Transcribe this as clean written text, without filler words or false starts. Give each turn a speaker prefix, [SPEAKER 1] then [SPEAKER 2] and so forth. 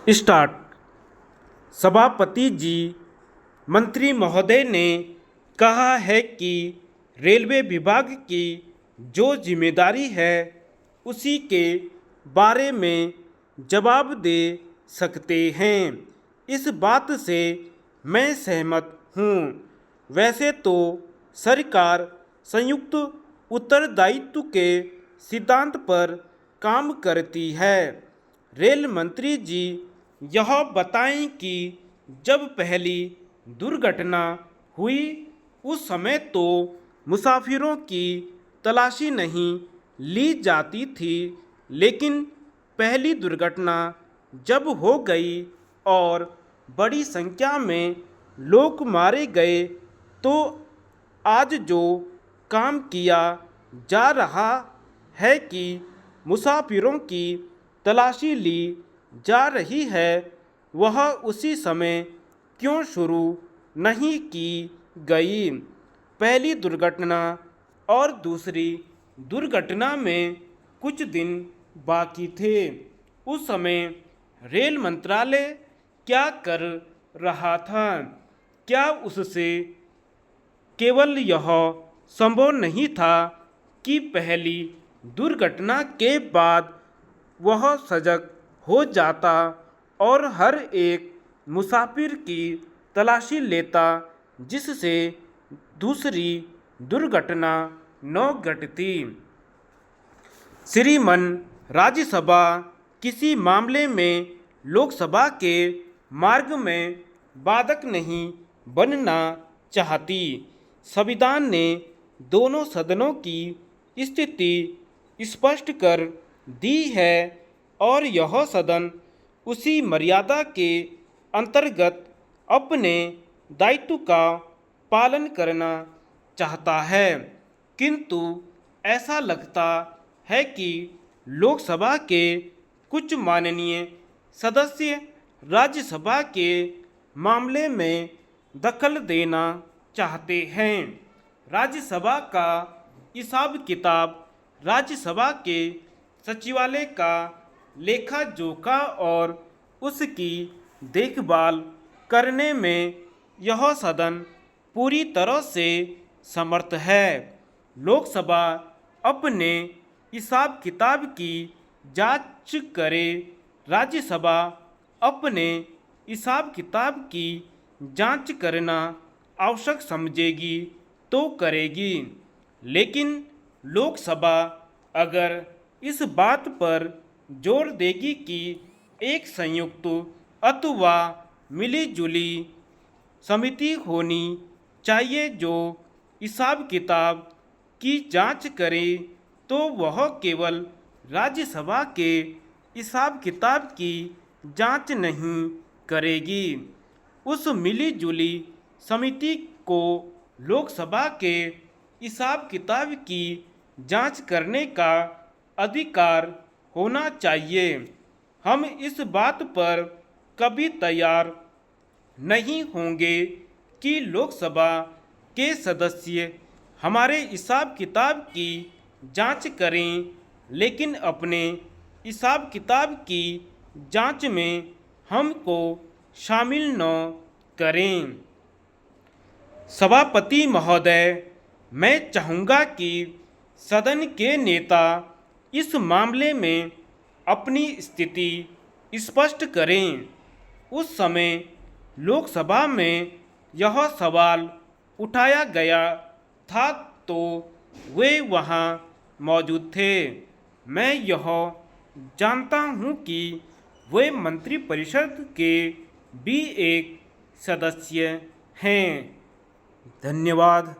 [SPEAKER 1] Start. सभापति जी, मंत्री महोदय ने कहा है कि रेलवे विभाग की जो जिम्मेदारी है उसी के बारे में जवाब दे सकते हैं। इस बात से मैं सहमत हूँ। वैसे तो सरकार संयुक्त उत्तरदायित्व के सिद्धांत पर काम करती है। रेल मंत्री जी यह बताएं कि जब पहली दुर्घटना हुई उस समय तो मुसाफिरों की तलाशी नहीं ली जाती थी, लेकिन पहली दुर्घटना जब हो गई और बड़ी संख्या में लोग मारे गए तो आज जो काम किया जा रहा है कि मुसाफिरों की तलाशी ली जा रही है, वह उसी समय क्यों शुरू नहीं की गई। पहली दुर्घटना और दूसरी दुर्घटना में कुछ दिन बाकी थे। उस समय रेल मंत्रालय क्या कर रहा था? क्या उससे केवल यह संभव नहीं था कि पहली दुर्घटना के बाद वह सजग हो जाता और हर एक मुसाफिर की तलाशी लेता जिससे दूसरी दुर्घटना न घटती? श्रीमान राज्यसभा किसी मामले में लोकसभा के मार्ग में बाधक नहीं बनना चाहती। संविधान ने दोनों सदनों की स्थिति स्पष्ट कर दी है और यह सदन उसी मर्यादा के अंतर्गत अपने दायित्व का पालन करना चाहता है। किंतु ऐसा लगता है कि लोकसभा के कुछ माननीय सदस्य राज्यसभा के मामले में दखल देना चाहते हैं। राज्यसभा का हिसाब किताब राज्यसभा के सचिवालय का लेखा जोखा और उसकी देखभाल करने में यह सदन पूरी तरह से समर्थ है। लोकसभा अपने हिसाब किताब की जांच करे, राज्यसभा अपने हिसाब किताब की जांच करना आवश्यक समझेगी तो करेगी, लेकिन लोकसभा अगर इस बात पर जोर देगी कि एक संयुक्त अथवा मिलीजुली समिति होनी चाहिए जो हिसाब किताब की जांच करे, तो वह केवल राज्यसभा के हिसाब किताब की जांच नहीं करेगी। उस मिलीजुली समिति को लोकसभा के हिसाब किताब की जांच करने का अधिकार होना चाहिए। हम इस बात पर कभी तैयार नहीं होंगे कि लोकसभा के सदस्य हमारे हिसाब किताब की जांच करें, लेकिन अपने हिसाब किताब की जांच में हमको शामिल न करें। सभापति महोदय, मैं चाहूँगा कि सदन के नेता इस मामले में अपनी स्थिति स्पष्ट करें। उस समय लोकसभा में यह सवाल उठाया गया था तो वे वहाँ मौजूद थे। मैं यह जानता हूँ कि वे मंत्रिपरिषद के भी एक सदस्य हैं। धन्यवाद।